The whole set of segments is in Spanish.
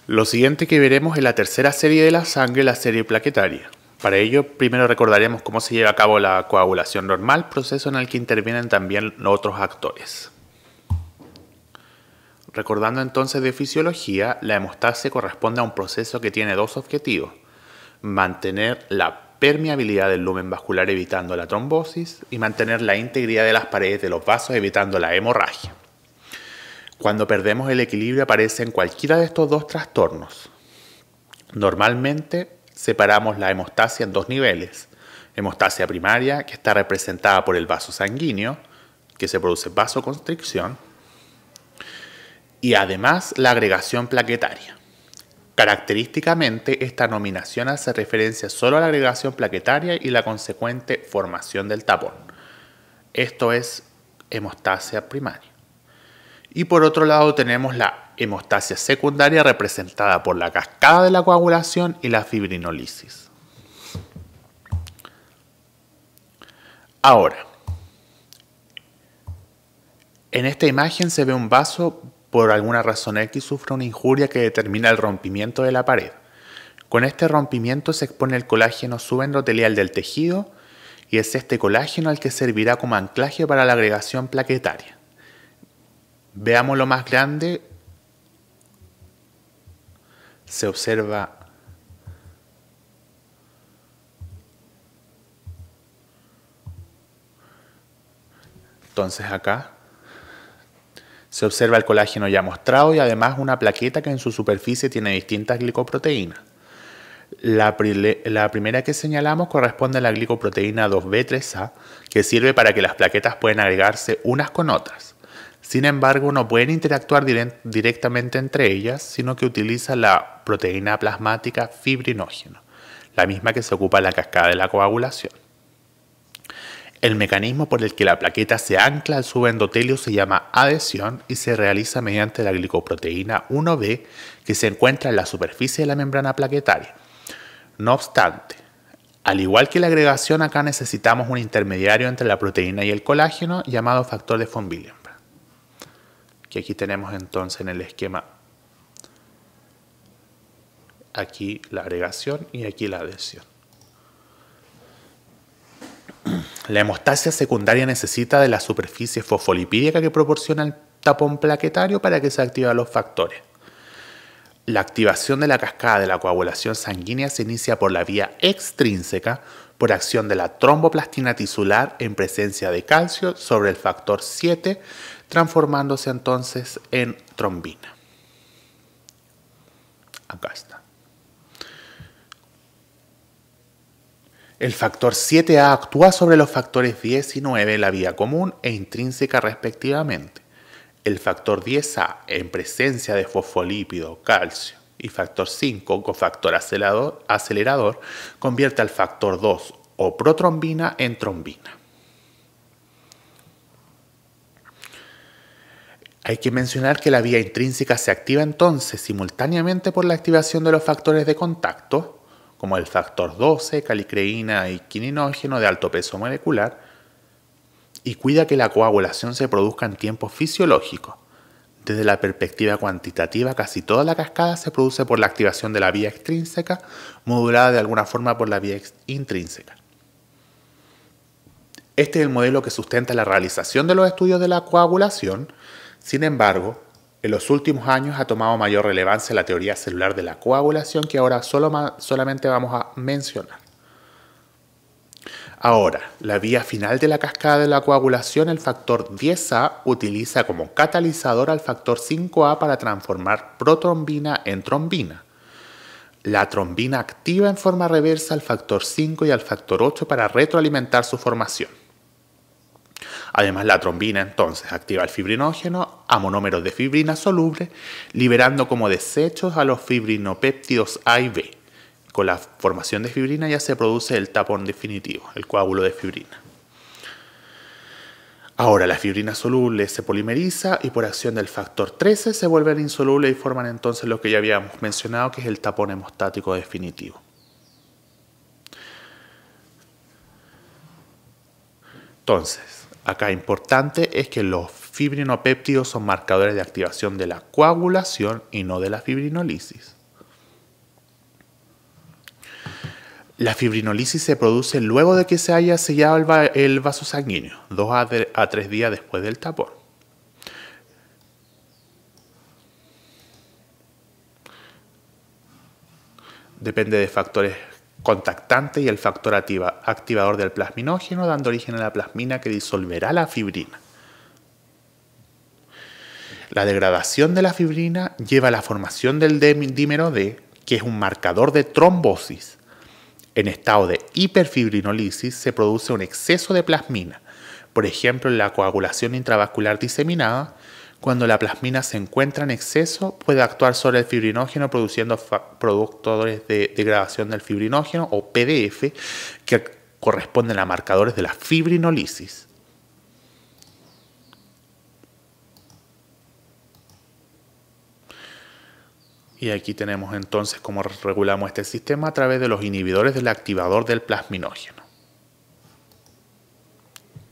Lo siguiente que veremos es la tercera serie de la sangre, la serie plaquetaria. Para ello, primero recordaremos cómo se lleva a cabo la coagulación normal, proceso en el que intervienen también otros actores. Recordando entonces de fisiología, la hemostasia corresponde a un proceso que tiene dos objetivos: mantener la permeabilidad del lumen vascular evitando la trombosis y mantener la integridad de las paredes de los vasos evitando la hemorragia. Cuando perdemos el equilibrio aparecen cualquiera de estos dos trastornos. Normalmente separamos la hemostasia en dos niveles: hemostasia primaria, que está representada por el vaso sanguíneo, que se produce vasoconstricción, y además la agregación plaquetaria. Característicamente, esta nominación hace referencia solo a la agregación plaquetaria y la consecuente formación del tapón. Esto es hemostasia primaria. Y por otro lado tenemos la hemostasia secundaria, representada por la cascada de la coagulación y la fibrinólisis. Ahora, en esta imagen se ve un vaso, por alguna razón X sufre una injuria que determina el rompimiento de la pared. Con este rompimiento se expone el colágeno subendotelial del tejido y es este colágeno el que servirá como anclaje para la agregación plaquetaria. Veamos lo más grande. Se observa entonces acá se observa el colágeno ya mostrado y además una plaqueta que en su superficie tiene distintas glicoproteínas. La primera que señalamos corresponde a la glicoproteína 2B3A, que sirve para que las plaquetas puedan agregarse unas con otras. Sin embargo, no pueden interactuar directamente entre ellas, sino que utiliza la proteína plasmática fibrinógeno, la misma que se ocupa en la cascada de la coagulación. El mecanismo por el que la plaqueta se ancla al subendotelio se llama adhesión y se realiza mediante la glicoproteína 1B, que se encuentra en la superficie de la membrana plaquetaria. No obstante, al igual que la agregación, acá necesitamos un intermediario entre la proteína y el colágeno llamado factor de von Willebrand, que aquí tenemos entonces en el esquema, aquí la agregación y aquí la adhesión. La hemostasia secundaria necesita de la superficie fosfolipídica que proporciona el tapón plaquetario para que se activen los factores. La activación de la cascada de la coagulación sanguínea se inicia por la vía extrínseca, por acción de la tromboplastina tisular en presencia de calcio sobre el factor 7, transformándose entonces en trombina. Acá está. El factor 7A actúa sobre los factores 10 y 9 en la vía común e intrínseca respectivamente. El factor 10A, en presencia de fosfolípido, calcio y factor 5, cofactor acelerador, convierte al factor 2 o protrombina en trombina. Hay que mencionar que la vía intrínseca se activa entonces simultáneamente por la activación de los factores de contacto, como el factor 12, calicreína y quininógeno de alto peso molecular, y cuida que la coagulación se produzca en tiempo fisiológico. Desde la perspectiva cuantitativa, casi toda la cascada se produce por la activación de la vía extrínseca, modulada de alguna forma por la vía intrínseca. Este es el modelo que sustenta la realización de los estudios de la coagulación. Sin embargo, en los últimos años ha tomado mayor relevancia la teoría celular de la coagulación, que ahora solamente vamos a mencionar. Ahora, la vía final de la cascada de la coagulación, el factor 10A, utiliza como catalizador al factor 5A para transformar protrombina en trombina. La trombina activa en forma reversa al factor 5 y al factor 8 para retroalimentar su formación. Además, la trombina entonces activa el fibrinógeno a monómeros de fibrina soluble, liberando como desechos a los fibrinopéptidos A y B. Con la formación de fibrina ya se produce el tapón definitivo, el coágulo de fibrina. Ahora la fibrina soluble se polimeriza y por acción del factor 13 se vuelven insolubles y forman entonces lo que ya habíamos mencionado, que es el tapón hemostático definitivo. Entonces, acá importante es que los fibrinopéptidos son marcadores de activación de la coagulación y no de la fibrinólisis. La fibrinolisis se produce luego de que se haya sellado el vaso sanguíneo, 2 a 3 días después del tapón. Depende de factores contactantes y el factor activador del plasminógeno, dando origen a la plasmina que disolverá la fibrina. La degradación de la fibrina lleva a la formación del dímero D, que es un marcador de trombosis. En estado de hiperfibrinolisis se produce un exceso de plasmina, por ejemplo en la coagulación intravascular diseminada. Cuando la plasmina se encuentra en exceso, puede actuar sobre el fibrinógeno produciendo productores de degradación del fibrinógeno o PDF que corresponden a marcadores de la fibrinolisis. Y aquí tenemos entonces cómo regulamos este sistema a través de los inhibidores del activador del plasminógeno.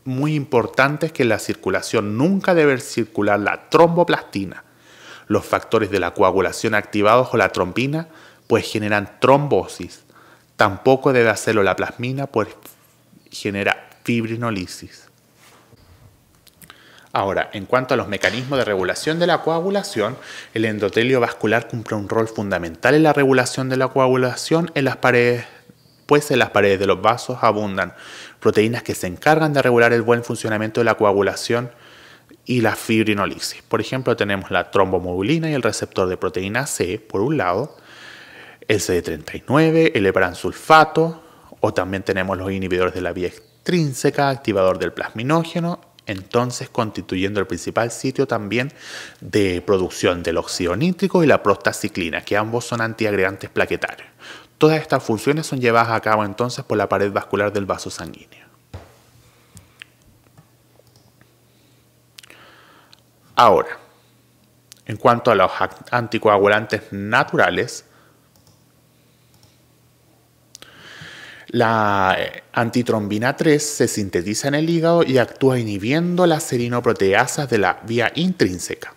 Muy importante es que en la circulación nunca debe circular la tromboplastina. Los factores de la coagulación activados o la trombina pues generan trombosis. Tampoco debe hacerlo la plasmina pues genera fibrinolisis. Ahora, en cuanto a los mecanismos de regulación de la coagulación, el endotelio vascular cumple un rol fundamental en la regulación de la coagulación en las paredes, pues en las paredes de los vasos abundan proteínas que se encargan de regular el buen funcionamiento de la coagulación y la fibrinolisis. Por ejemplo, tenemos la trombomodulina y el receptor de proteína C, por un lado, el CD39, el heparansulfato, o también tenemos los inhibidores de la vía extrínseca, activador del plasminógeno, entonces constituyendo el principal sitio también de producción del óxido nítrico y la prostaciclina, que ambos son antiagregantes plaquetarios. Todas estas funciones son llevadas a cabo entonces por la pared vascular del vaso sanguíneo. Ahora, en cuanto a los anticoagulantes naturales, la antitrombina 3 se sintetiza en el hígado y actúa inhibiendo las serinoproteasas de la vía intrínseca.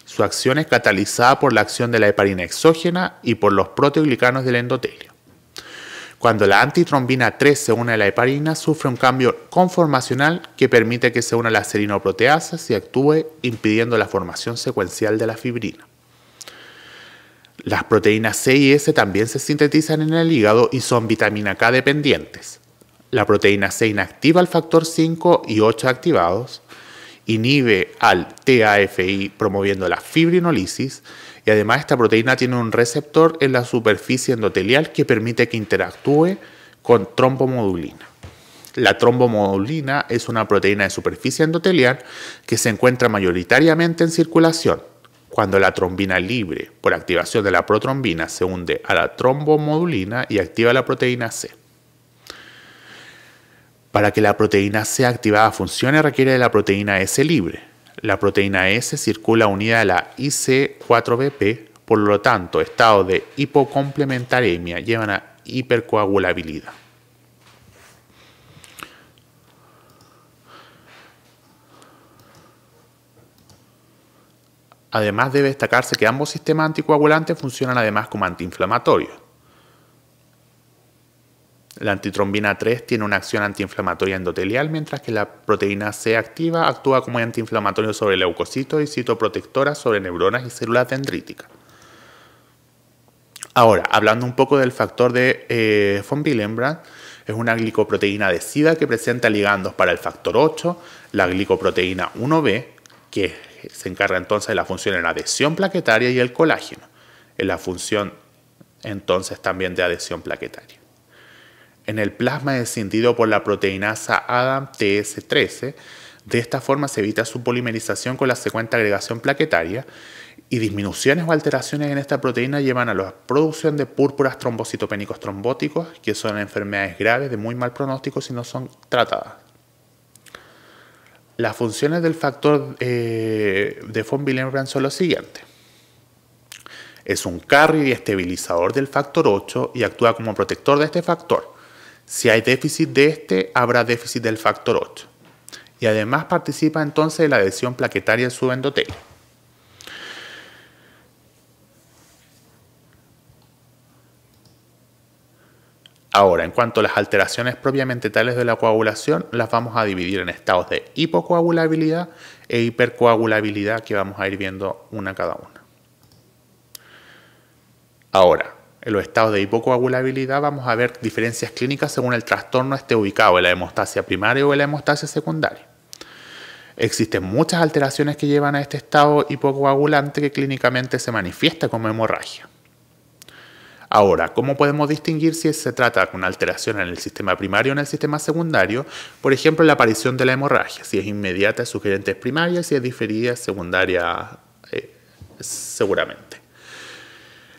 Su acción es catalizada por la acción de la heparina exógena y por los proteoglicanos del endotelio. Cuando la antitrombina 3 se une a la heparina, sufre un cambio conformacional que permite que se una a las serinoproteasas y actúe impidiendo la formación secuencial de la fibrina. Las proteínas C y S también se sintetizan en el hígado y son vitamina K dependientes. La proteína C inactiva el factor 5 y 8 activados, inhibe al TAFI promoviendo la fibrinolisis y además esta proteína tiene un receptor en la superficie endotelial que permite que interactúe con trombomodulina. La trombomodulina es una proteína de superficie endotelial que se encuentra mayoritariamente en circulación. Cuando la trombina libre por activación de la protrombina se hunde a la trombomodulina y activa la proteína C. Para que la proteína C activada funcione requiere de la proteína S libre. La proteína S circula unida a la IC4BP, por lo tanto, estados de hipocomplementaremia llevan a hipercoagulabilidad. Además, debe destacarse que ambos sistemas anticoagulantes funcionan además como antiinflamatorios. La antitrombina 3 tiene una acción antiinflamatoria endotelial, mientras que la proteína C activa actúa como antiinflamatorio sobre leucocitos y citoprotectora sobre neuronas y células dendríticas. Ahora, hablando un poco del factor de von Willebrand, es una glicoproteína adhesiva que presenta ligandos para el factor 8, la glicoproteína 1B, que se encarga entonces de la función en adhesión plaquetaria y el colágeno, en la función entonces también de adhesión plaquetaria. En el plasma es escindido por la proteinasa ADAM-TS13, de esta forma se evita su polimerización con la secuente agregación plaquetaria y disminuciones o alteraciones en esta proteína llevan a la producción de púrpuras trombocitopénicos trombóticos, que son enfermedades graves de muy mal pronóstico si no son tratadas. Las funciones del factor de von Willebrand son los siguientes. Es un carrier y estabilizador del factor 8 y actúa como protector de este factor. Si hay déficit de este, habrá déficit del factor 8. Y además participa entonces en la adhesión plaquetaria en su endotelio. Ahora, en cuanto a las alteraciones propiamente tales de la coagulación, las vamos a dividir en estados de hipocoagulabilidad e hipercoagulabilidad, que vamos a ir viendo una cada una. Ahora, en los estados de hipocoagulabilidad vamos a ver diferencias clínicas según el trastorno esté ubicado en la hemostasia primaria o en la hemostasia secundaria. Existen muchas alteraciones que llevan a este estado hipocoagulante que clínicamente se manifiesta como hemorragia. Ahora, ¿cómo podemos distinguir si se trata de una alteración en el sistema primario o en el sistema secundario? Por ejemplo, la aparición de la hemorragia, si es inmediata, es sugerente, es primaria, si es diferida, es secundaria, seguramente.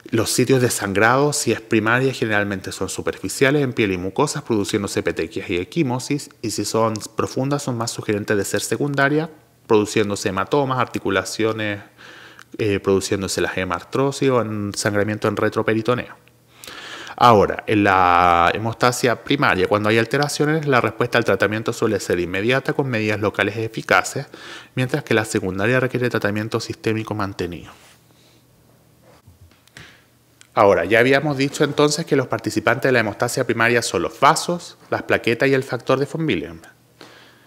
Los sitios de sangrado, si es primaria, generalmente son superficiales en piel y mucosas, produciéndose petequias y equimosis, y si son profundas, son más sugerentes de ser secundaria, produciéndose hematomas, articulaciones, produciéndose la hemartrosis o sangramiento en retroperitoneo. Ahora, en la hemostasia primaria, cuando hay alteraciones, la respuesta al tratamiento suele ser inmediata con medidas locales eficaces, mientras que la secundaria requiere tratamiento sistémico mantenido. Ahora, ya habíamos dicho entonces que los participantes de la hemostasia primaria son los vasos, las plaquetas y el factor de von Willebrand.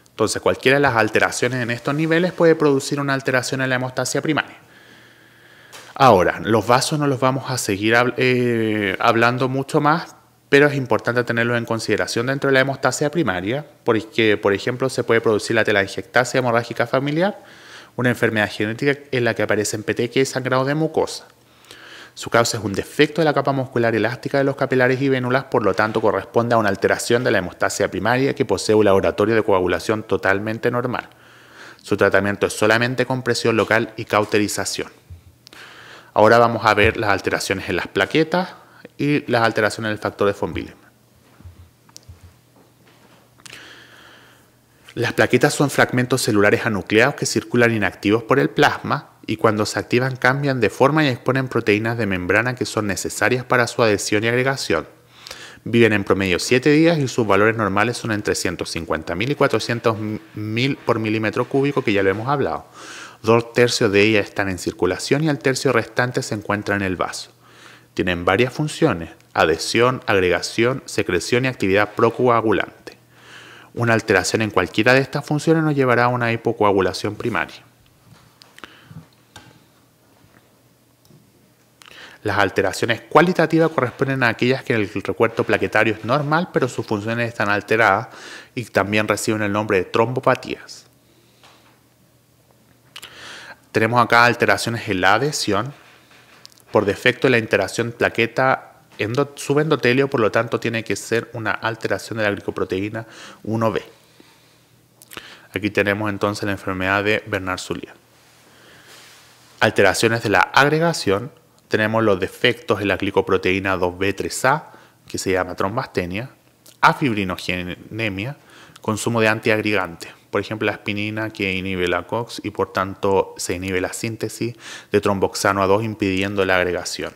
Entonces, cualquiera de las alteraciones en estos niveles puede producir una alteración en la hemostasia primaria. Ahora, los vasos no los vamos a seguir hablando mucho más, pero es importante tenerlos en consideración dentro de la hemostasia primaria, porque, por ejemplo, se puede producir la telangiectasia hemorrágica familiar, una enfermedad genética en la que aparecen petequias y sangrado de mucosa. Su causa es un defecto de la capa muscular elástica de los capilares y vénulas, por lo tanto corresponde a una alteración de la hemostasia primaria que posee un laboratorio de coagulación totalmente normal. Su tratamiento es solamente compresión local y cauterización. Ahora vamos a ver las alteraciones en las plaquetas y las alteraciones en el factor de von Willebrand. Las plaquetas son fragmentos celulares anucleados que circulan inactivos por el plasma y cuando se activan cambian de forma y exponen proteínas de membrana que son necesarias para su adhesión y agregación. Viven en promedio 7 días y sus valores normales son entre 150.000 y 400.000 por milímetro cúbico, que ya lo hemos hablado. 2/3 de ellas están en circulación y el tercio restante se encuentra en el vaso. Tienen varias funciones: adhesión, agregación, secreción y actividad procoagulante. Una alteración en cualquiera de estas funciones nos llevará a una hipocoagulación primaria. Las alteraciones cualitativas corresponden a aquellas que el recuerdo plaquetario es normal, pero sus funciones están alteradas y también reciben el nombre de trombopatías. Tenemos acá alteraciones en la adhesión. Por defecto, la interacción plaqueta-subendotelio, por lo tanto, tiene que ser una alteración de la glicoproteína 1B. Aquí tenemos entonces la enfermedad de Bernard-Soulier. Alteraciones de la agregación. Tenemos los defectos en la glicoproteína 2B3A, que se llama trombastenia, afibrinogenemia, consumo de antiagregantes, por ejemplo la aspirina, que inhibe la COX y por tanto se inhibe la síntesis de tromboxano A2 impidiendo la agregación.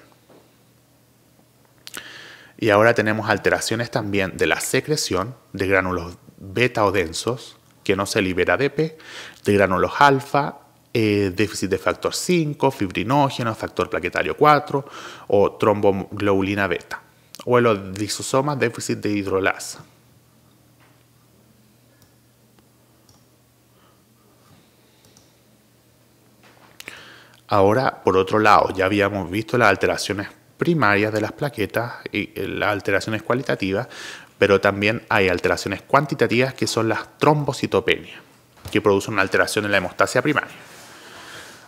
Y ahora tenemos alteraciones también de la secreción de gránulos beta o densos, que no se libera ADP, de gránulos alfa, déficit de factor 5, fibrinógeno, factor plaquetario 4 o tromboglobulina beta, o en los lisosomas déficit de hidrolasa. Ahora, por otro lado, ya habíamos visto las alteraciones primarias de las plaquetas y las alteraciones cualitativas, pero también hay alteraciones cuantitativas que son las trombocitopenias, que producen una alteración en la hemostasia primaria.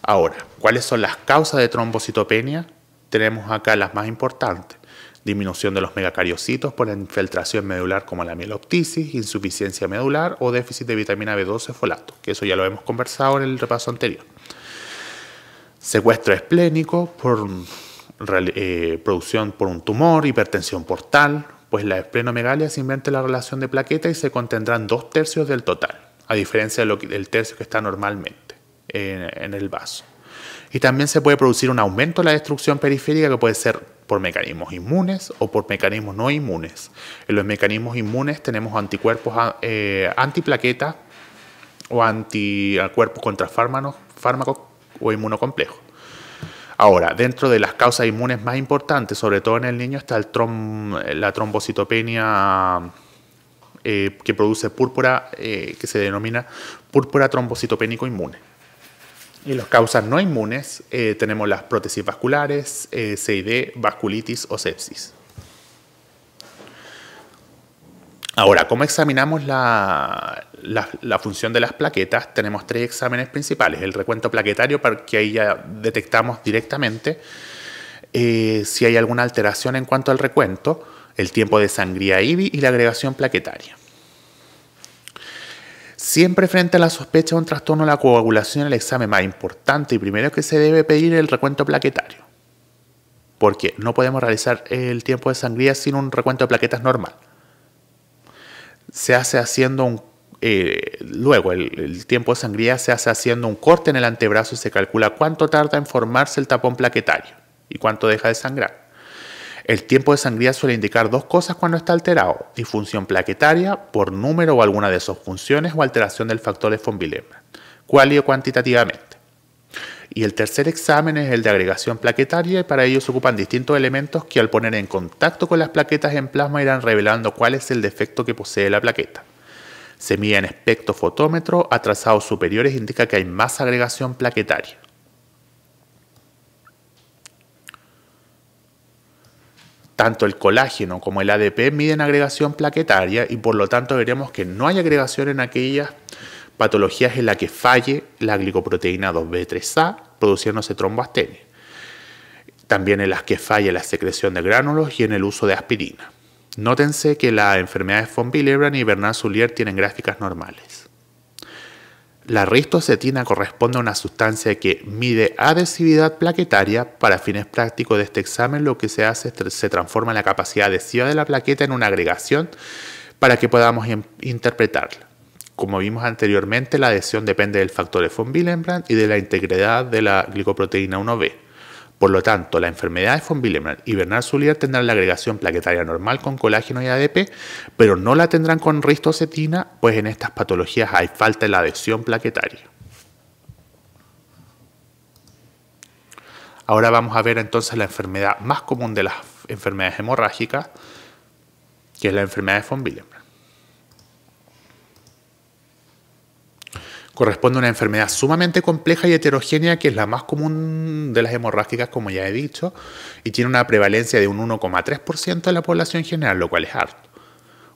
Ahora, ¿cuáles son las causas de trombocitopenia? Tenemos acá las más importantes: disminución de los megacariocitos por la infiltración medular como la mieloptisis, insuficiencia medular o déficit de vitamina B12 folato, que eso ya lo hemos conversado en el repaso anterior. Secuestro esplénico por producción por un tumor, hipertensión portal, pues la esplenomegalia se inventa la relación de plaqueta y se contendrán 2/3 del total, a diferencia del tercio que está normalmente en el vaso. Y también se puede producir un aumento de la destrucción periférica, que puede ser por mecanismos inmunes o por mecanismos no inmunes. En los mecanismos inmunes tenemos anticuerpos antiplaquetas o anticuerpos contra fármacos o inmunocomplejos. Ahora, dentro de las causas inmunes más importantes, sobre todo en el niño, está la trombocitopenia que produce púrpura, que se denomina púrpura trombocitopénico inmune. Y las causas no inmunes tenemos las prótesis vasculares, CID, vasculitis o sepsis. Ahora, ¿cómo examinamos la función de las plaquetas? Tenemos 3 exámenes principales. El recuento plaquetario, para que ahí ya detectamos directamente si hay alguna alteración en cuanto al recuento, el tiempo de sangría IBI y la agregación plaquetaria. Siempre frente a la sospecha de un trastorno de la coagulación, el examen más importante y primero que se debe pedir es el recuento plaquetario. Porque no podemos realizar el tiempo de sangría sin un recuento de plaquetas normal. Se hace haciendo luego el tiempo de sangría se hace haciendo un corte en el antebrazo y se calcula cuánto tarda en formarse el tapón plaquetario y cuánto deja de sangrar. El tiempo de sangría suele indicar 2 cosas cuando está alterado: disfunción plaquetaria por número o alguna de sus funciones o alteración del factor de von Willebrand, cual o cuantitativamente. Y el tercer examen es el de agregación plaquetaria y para ello se ocupan distintos elementos que al poner en contacto con las plaquetas en plasma irán revelando cuál es el defecto que posee la plaqueta. Se mide en espectrofotómetro a trazados superiores, indica que hay más agregación plaquetaria. Tanto el colágeno como el ADP miden agregación plaquetaria y por lo tanto veremos que no hay agregación en aquellas patologías en las que falle la glicoproteína 2B3A produciéndose tromboastenia. También en las que falle la secreción de gránulos y en el uso de aspirina. Nótense que las enfermedades von Willebrand y Bernard-Soulier tienen gráficas normales. La ristocetina corresponde a una sustancia que mide adhesividad plaquetaria. Para fines prácticos de este examen lo que se hace es que se transforma la capacidad adhesiva de la plaqueta en una agregación para que podamos interpretarla. Como vimos anteriormente, la adhesión depende del factor de von Willebrand y de la integridad de la glicoproteína 1B. Por lo tanto, la enfermedad de von Willebrand y Bernard-Soulier tendrán la agregación plaquetaria normal con colágeno y ADP, pero no la tendrán con ristocetina, pues en estas patologías hay falta de la adhesión plaquetaria. Ahora vamos a ver entonces la enfermedad más común de las enfermedades hemorrágicas, que es la enfermedad de von Willebrand. Corresponde a una enfermedad sumamente compleja y heterogénea que es la más común de las hemorrágicas, como ya he dicho, y tiene una prevalencia de un 1,3% de la población general, lo cual es harto.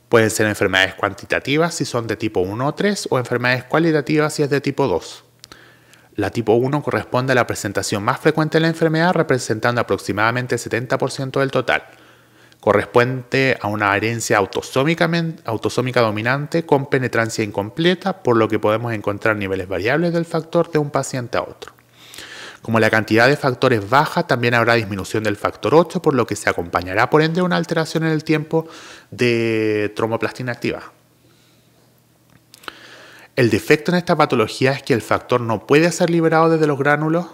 Pueden ser enfermedades cuantitativas si son de tipo 1 o 3 o enfermedades cualitativas si es de tipo 2. La tipo 1 corresponde a la presentación más frecuente de la enfermedad, representando aproximadamente el 70% del total. Corresponde a una herencia autosómica dominante con penetrancia incompleta, por lo que podemos encontrar niveles variables del factor de un paciente a otro. Como la cantidad de factores baja, también habrá disminución del factor 8, por lo que se acompañará por ende una alteración en el tiempo de tromboplastina activada. El defecto en esta patología es que el factor no puede ser liberado desde los gránulos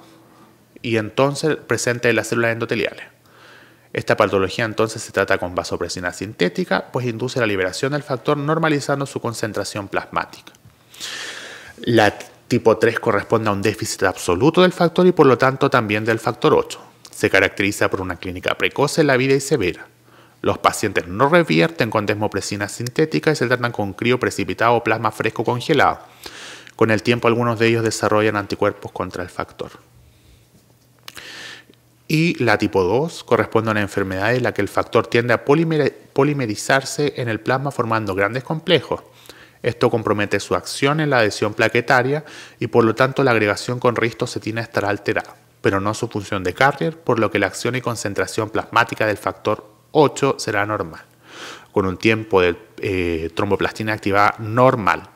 y entonces presente en las células endoteliales. Esta patología entonces se trata con vasopresina sintética, pues induce la liberación del factor normalizando su concentración plasmática. La tipo 3 corresponde a un déficit absoluto del factor y por lo tanto también del factor 8. Se caracteriza por una clínica precoz en la vida y severa. Los pacientes no revierten con desmopresina sintética y se tratan con crío precipitado o plasma fresco congelado. Con el tiempo algunos de ellos desarrollan anticuerpos contra el factor. Y la tipo 2 corresponde a una enfermedad en la que el factor tiende a polimerizarse en el plasma formando grandes complejos. Esto compromete su acción en la adhesión plaquetaria y por lo tanto la agregación con ristocetina estará alterada, pero no su función de carrier, por lo que la acción y concentración plasmática del factor 8 será normal, con un tiempo de tromboplastina activada normal.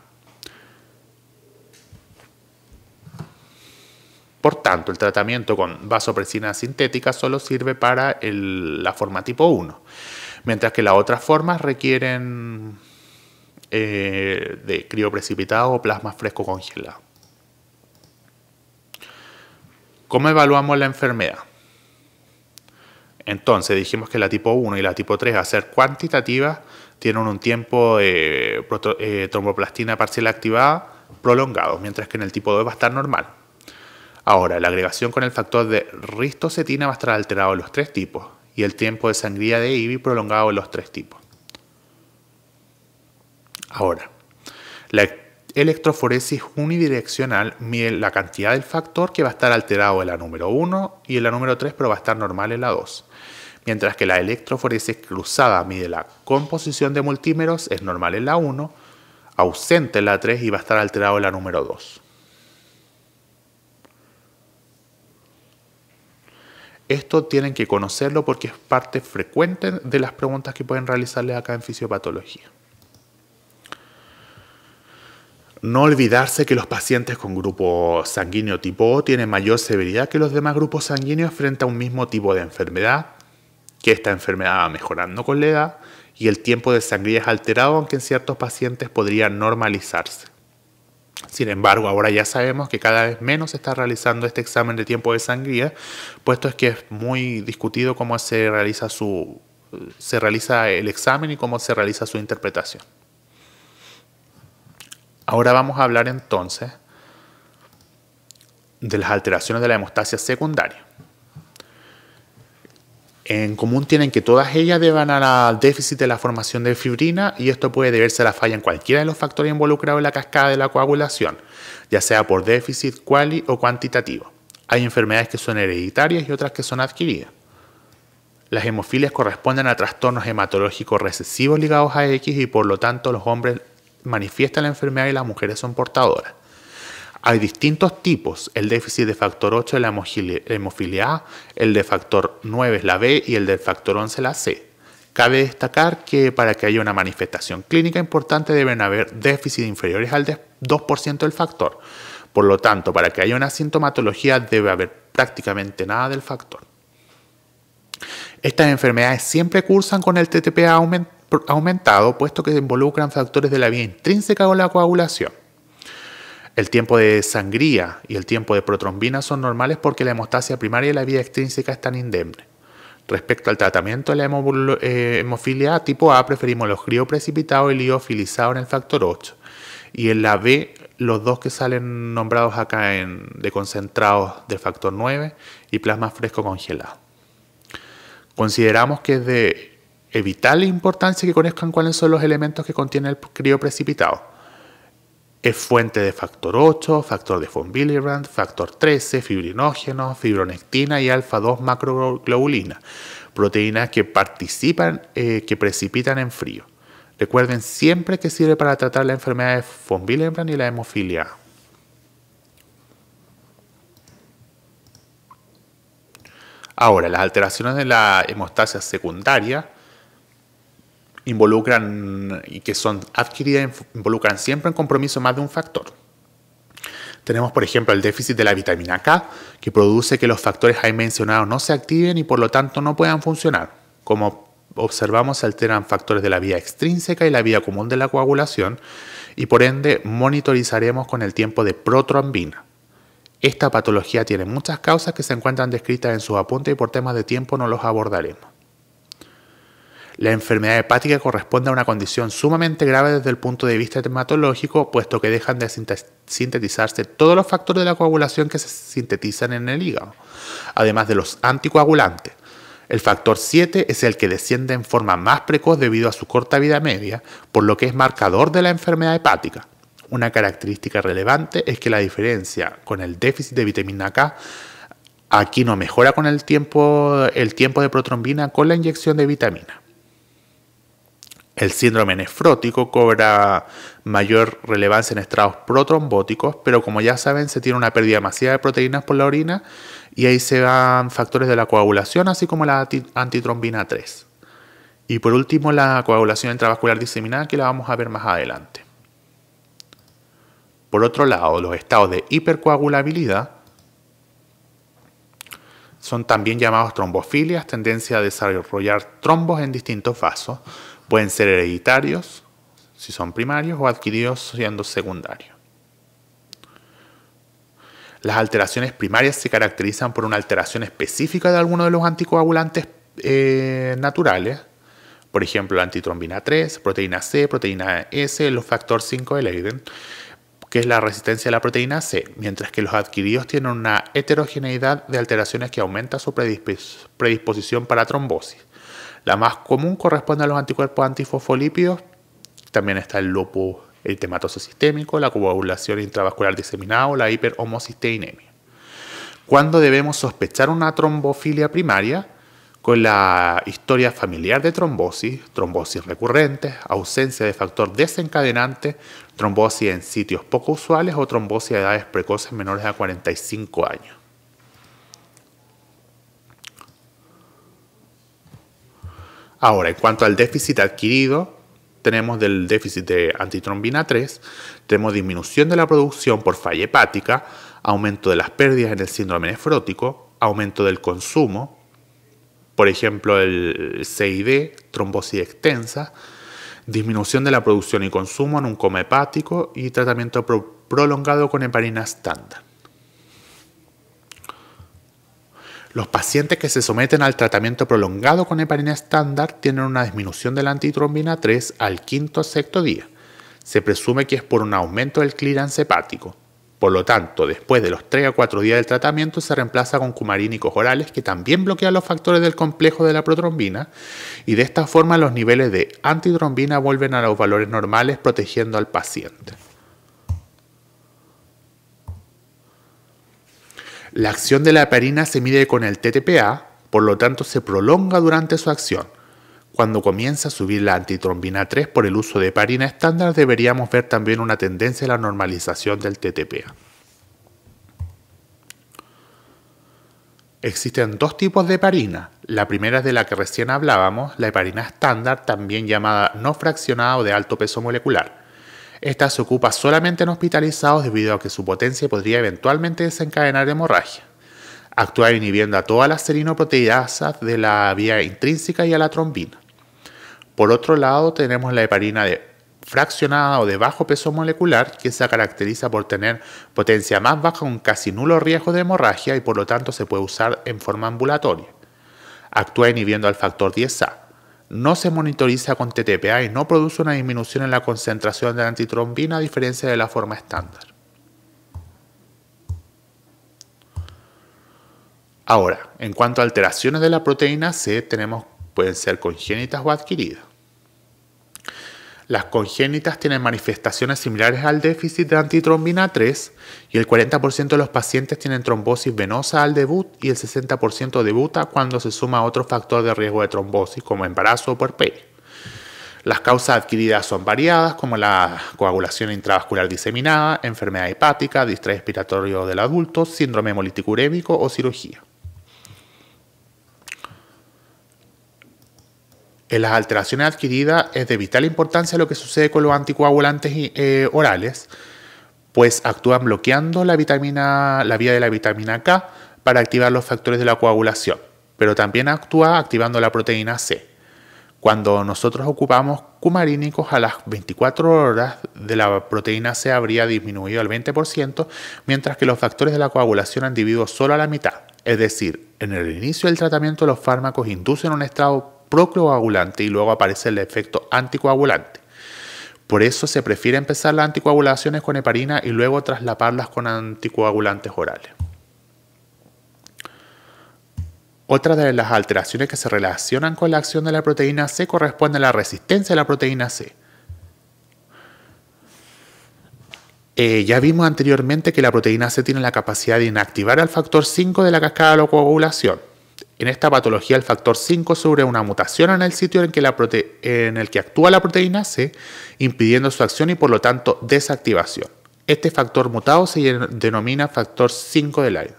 Por tanto, el tratamiento con vasopresina sintética solo sirve para la forma tipo 1, mientras que las otras formas requieren de crioprecipitado o plasma fresco congelado. ¿Cómo evaluamos la enfermedad? Entonces, dijimos que la tipo 1 y la tipo 3, al ser cuantitativas, tienen un tiempo de tromboplastina parcial activada prolongado, mientras que en el tipo 2 va a estar normal. Ahora, la agregación con el factor de ristocetina va a estar alterado en los tres tipos y el tiempo de sangría de IBI prolongado en los tres tipos. Ahora, la electroforesis unidireccional mide la cantidad del factor que va a estar alterado en la número 1 y en la número 3, pero va a estar normal en la 2. Mientras que la electroforesis cruzada mide la composición de multímeros, es normal en la 1, ausente en la 3 y va a estar alterado en la número 2. Esto tienen que conocerlo porque es parte frecuente de las preguntas que pueden realizarles acá en fisiopatología. No olvidarse que los pacientes con grupo sanguíneo tipo O tienen mayor severidad que los demás grupos sanguíneos frente a un mismo tipo de enfermedad, que esta enfermedad va mejorando con la edad y el tiempo de sangría es alterado, aunque en ciertos pacientes podría normalizarse. Sin embargo, ahora ya sabemos que cada vez menos se está realizando este examen de tiempo de sangría, puesto es que es muy discutido cómo se realiza el examen y cómo se realiza su interpretación. Ahora vamos a hablar entonces de las alteraciones de la hemostasia secundaria. En común tienen que todas ellas deban al déficit de la formación de fibrina y esto puede deberse a la falla en cualquiera de los factores involucrados en la cascada de la coagulación, ya sea por déficit cuali o cuantitativo. Hay enfermedades que son hereditarias y otras que son adquiridas. Las hemofilias corresponden a trastornos hematológicos recesivos ligados a X y por lo tanto los hombres manifiestan la enfermedad y las mujeres son portadoras. Hay distintos tipos, el déficit de factor 8 es la hemofilia A, el de factor 9 es la B y el del factor 11 la C. Cabe destacar que para que haya una manifestación clínica importante deben haber déficits inferiores al 2% del factor. Por lo tanto, para que haya una sintomatología debe haber prácticamente nada del factor. Estas enfermedades siempre cursan con el TTP aumentado, puesto que involucran factores de la vía intrínseca o la coagulación. El tiempo de sangría y el tiempo de protrombina son normales porque la hemostasia primaria y la vía extrínseca están indemnes. Respecto al tratamiento de la hemofilia tipo A, preferimos los crioprecipitados y liofilizados en el factor 8. Y en la B, los dos que salen nombrados acá de concentrados del factor 9 y plasma fresco congelado. Consideramos que es de vital importancia que conozcan cuáles son los elementos que contiene el crioprecipitado. Es fuente de factor 8, factor de von Willebrand, factor 13, fibrinógeno, fibronectina y alfa-2 macroglobulina, proteínas que que precipitan en frío. Recuerden siempre que sirve para tratar la enfermedad de von Willebrand y la hemofilia A. Ahora, las alteraciones de la hemostasia secundaria involucran y que son adquiridas involucran siempre en compromiso más de un factor. Tenemos, por ejemplo, el déficit de la vitamina K, que produce que los factores ahí mencionados no se activen y por lo tanto no puedan funcionar. Como observamos, se alteran factores de la vía extrínseca y la vía común de la coagulación y por ende monitorizaremos con el tiempo de protrombina. Esta patología tiene muchas causas que se encuentran descritas en sus apuntes y por temas de tiempo no los abordaremos. La enfermedad hepática corresponde a una condición sumamente grave desde el punto de vista hematológico, puesto que dejan de sintetizarse todos los factores de la coagulación que se sintetizan en el hígado, además de los anticoagulantes. El factor 7 es el que desciende en forma más precoz debido a su corta vida media, por lo que es marcador de la enfermedad hepática. Una característica relevante es que la diferencia con el déficit de vitamina K aquí no mejora con el tiempo de protrombina con la inyección de vitamina. El síndrome nefrótico cobra mayor relevancia en estados protrombóticos, pero como ya saben, se tiene una pérdida masiva de proteínas por la orina y ahí se van factores de la coagulación, así como la antitrombina 3. Y por último, la coagulación intravascular diseminada, que la vamos a ver más adelante. Por otro lado, los estados de hipercoagulabilidad son también llamados trombofilias, tendencia a desarrollar trombos en distintos vasos. Pueden ser hereditarios, si son primarios, o adquiridos siendo secundarios. Las alteraciones primarias se caracterizan por una alteración específica de alguno de los anticoagulantes naturales, por ejemplo, la antitrombina 3, proteína C, proteína S, los factor 5 de Leiden, que es la resistencia a la proteína C, mientras que los adquiridos tienen una heterogeneidad de alteraciones que aumenta su predisposición para trombosis. La más común corresponde a los anticuerpos antifosfolípidos. También está el lupus eritematoso sistémico, la coagulación intravascular diseminada o la hiperhomocisteinemia. ¿Cuándo debemos sospechar una trombofilia primaria? Con la historia familiar de trombosis, trombosis recurrentes, ausencia de factor desencadenante, trombosis en sitios poco usuales o trombosis a edades precoces menores a 45 años. Ahora, en cuanto al déficit adquirido, tenemos del déficit de antitrombina 3, tenemos disminución de la producción por falla hepática, aumento de las pérdidas en el síndrome nefrótico, aumento del consumo, por ejemplo el CID, trombosis extensa, disminución de la producción y consumo en un coma hepático y tratamiento prolongado con heparina estándar. Los pacientes que se someten al tratamiento prolongado con heparina estándar tienen una disminución de la antitrombina 3 al quinto o sexto día. Se presume que es por un aumento del clearance hepático. Por lo tanto, después de los 3 a 4 días del tratamiento se reemplaza con cumarínicos orales que también bloquean los factores del complejo de la protrombina y de esta forma los niveles de antitrombina vuelven a los valores normales protegiendo al paciente. La acción de la heparina se mide con el TTPA, por lo tanto se prolonga durante su acción. Cuando comienza a subir la antitrombina 3 por el uso de heparina estándar, deberíamos ver también una tendencia a la normalización del TTPA. Existen dos tipos de heparina. La primera es de la que recién hablábamos, la heparina estándar, también llamada no fraccionada o de alto peso molecular. Esta se ocupa solamente en hospitalizados debido a que su potencia podría eventualmente desencadenar hemorragia. Actúa inhibiendo a todas las serinoproteidasas de la vía intrínseca y a la trombina. Por otro lado, tenemos la heparina fraccionada o de bajo peso molecular, que se caracteriza por tener potencia más baja con casi nulo riesgo de hemorragia y por lo tanto se puede usar en forma ambulatoria. Actúa inhibiendo al factor 10A. No se monitoriza con TTPA y no produce una disminución en la concentración de la antitrombina a diferencia de la forma estándar. Ahora, en cuanto a alteraciones de la proteína C, pueden ser congénitas o adquiridas. Las congénitas tienen manifestaciones similares al déficit de antitrombina 3 y el 40% de los pacientes tienen trombosis venosa al debut y el 60% debuta cuando se suma otro factor de riesgo de trombosis como embarazo o puerperio. Las causas adquiridas son variadas como la coagulación intravascular diseminada, enfermedad hepática, distrés respiratorio del adulto, síndrome hemolítico urémico o cirugía. En las alteraciones adquiridas es de vital importancia lo que sucede con los anticoagulantes orales, pues actúan bloqueando la vía de la vitamina K para activar los factores de la coagulación, pero también actúa activando la proteína C. Cuando nosotros ocupamos cumarínicos a las 24 horas de la proteína C habría disminuido al 20%, mientras que los factores de la coagulación han disminuido solo a la mitad. Es decir, en el inicio del tratamiento los fármacos inducen un estado procoagulante y luego aparece el efecto anticoagulante. Por eso se prefiere empezar las anticoagulaciones con heparina y luego traslaparlas con anticoagulantes orales. Otra de las alteraciones que se relacionan con la acción de la proteína C corresponde a la resistencia a la proteína C. Ya vimos anteriormente que la proteína C tiene la capacidad de inactivar al factor 5 de la cascada de la coagulación. En esta patología el factor 5 sufre una mutación en el sitio en el que actúa la proteína C, impidiendo su acción y por lo tanto desactivación. Este factor mutado se denomina factor 5 de Leiden.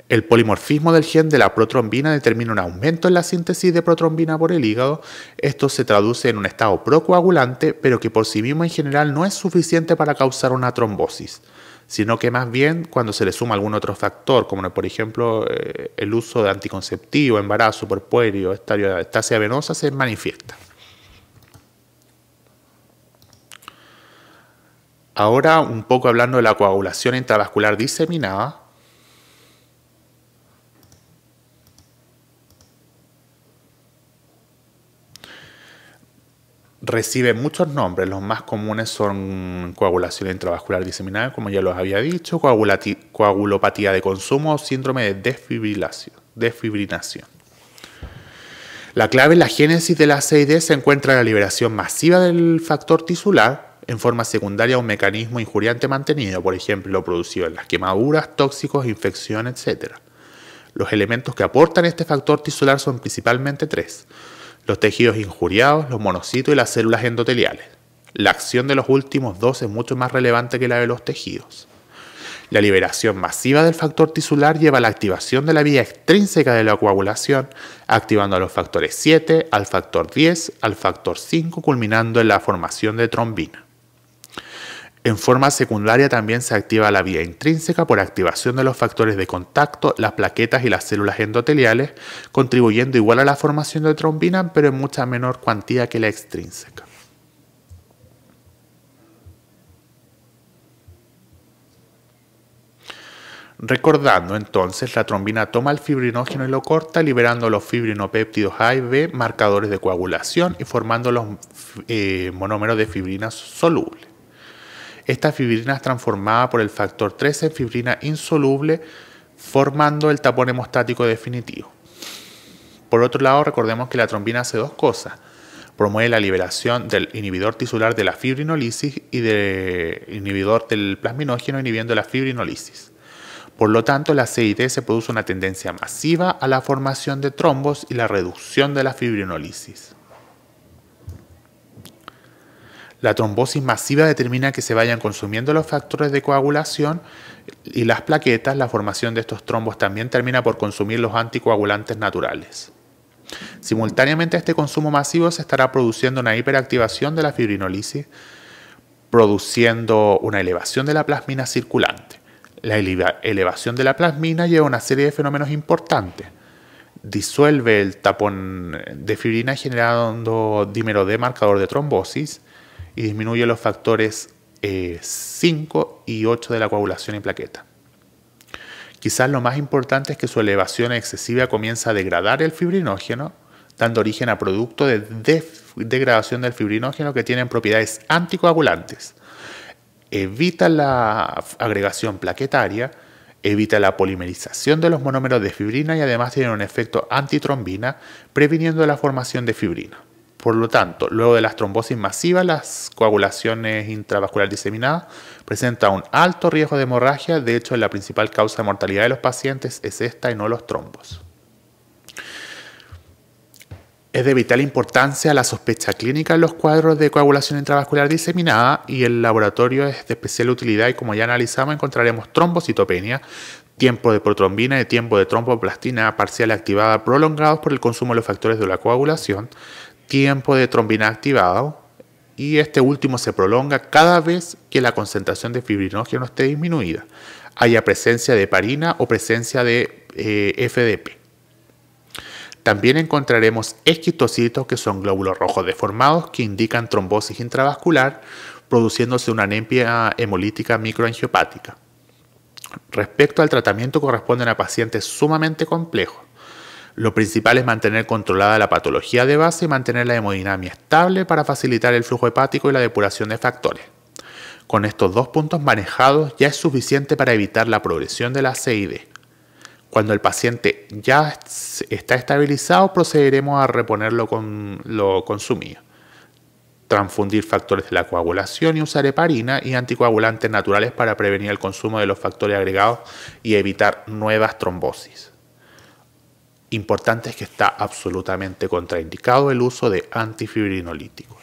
El polimorfismo del gen de la protrombina determina un aumento en la síntesis de protrombina por el hígado. Esto se traduce en un estado procoagulante, pero que por sí mismo en general no es suficiente para causar una trombosis, sino que más bien cuando se le suma algún otro factor, como por ejemplo el uso de anticonceptivo, embarazo, puerperio, estasia venosa, se manifiesta. Ahora un poco hablando de la coagulación intravascular diseminada. Recibe muchos nombres, los más comunes son coagulación intravascular diseminada, como ya los había dicho, coagulopatía de consumo o síndrome de desfibrinación. La clave en la génesis de la CID se encuentra en la liberación masiva del factor tisular en forma secundaria a un mecanismo injuriante mantenido, por ejemplo, lo producido en las quemaduras, tóxicos, infección, etc. Los elementos que aportan este factor tisular son principalmente tres: los tejidos injuriados, los monocitos y las células endoteliales. La acción de los últimos dos es mucho más relevante que la de los tejidos. La liberación masiva del factor tisular lleva a la activación de la vía extrínseca de la coagulación, activando a los factores 7, al factor 10, al factor 5, culminando en la formación de trombina. En forma secundaria también se activa la vía intrínseca por activación de los factores de contacto, las plaquetas y las células endoteliales, contribuyendo igual a la formación de trombina, pero en mucha menor cuantía que la extrínseca. Recordando entonces, la trombina toma el fibrinógeno y lo corta, liberando los fibrinopéptidos A y B, marcadores de coagulación, y formando los monómeros de fibrina soluble. Esta fibrina es transformada por el factor 13 en fibrina insoluble, formando el tapón hemostático definitivo. Por otro lado, recordemos que la trombina hace dos cosas: promueve la liberación del inhibidor tisular de la fibrinolisis y del inhibidor del plasminógeno, inhibiendo la fibrinolisis. Por lo tanto, en la CID se produce una tendencia masiva a la formación de trombos y la reducción de la fibrinolisis. La trombosis masiva determina que se vayan consumiendo los factores de coagulación y las plaquetas. La formación de estos trombos también termina por consumir los anticoagulantes naturales. Simultáneamente a este consumo masivo se estará produciendo una hiperactivación de la fibrinolisis, produciendo una elevación de la plasmina circulante. La elevación de la plasmina lleva a una serie de fenómenos importantes. Disuelve el tapón de fibrina generando dímero D marcador de trombosis y disminuye los factores 5 y 8 de la coagulación y plaqueta. Quizás lo más importante es que su elevación excesiva comienza a degradar el fibrinógeno, dando origen a productos de degradación del fibrinógeno que tienen propiedades anticoagulantes. Evita la agregación plaquetaria, evita la polimerización de los monómeros de fibrina y además tiene un efecto antitrombina, previniendo la formación de fibrina. Por lo tanto, luego de las trombosis masivas, las coagulaciones intravascular diseminadas presentan un alto riesgo de hemorragia. De hecho, la principal causa de mortalidad de los pacientes es esta y no los trombos. Es de vital importancia la sospecha clínica en los cuadros de coagulación intravascular diseminada, y el laboratorio es de especial utilidad, y como ya analizamos encontraremos trombocitopenia, tiempo de protrombina y tiempo de tromboplastina parcial activada prolongados por el consumo de los factores de la coagulación, tiempo de trombina activado, y este último se prolonga cada vez que la concentración de fibrinógeno esté disminuida, haya presencia de heparina o presencia de FDP. También encontraremos esquistocitos, que son glóbulos rojos deformados que indican trombosis intravascular, produciéndose una anemia hemolítica microangiopática. Respecto al tratamiento, corresponden a pacientes sumamente complejos. Lo principal es mantener controlada la patología de base y mantener la hemodinamia estable para facilitar el flujo hepático y la depuración de factores. Con estos dos puntos manejados ya es suficiente para evitar la progresión de la CID. Cuando el paciente ya está estabilizado, procederemos a reponerlo con lo consumido. Transfundir factores de la coagulación y usar heparina y anticoagulantes naturales para prevenir el consumo de los factores agregados y evitar nuevas trombosis. Importante es que está absolutamente contraindicado el uso de antifibrinolíticos.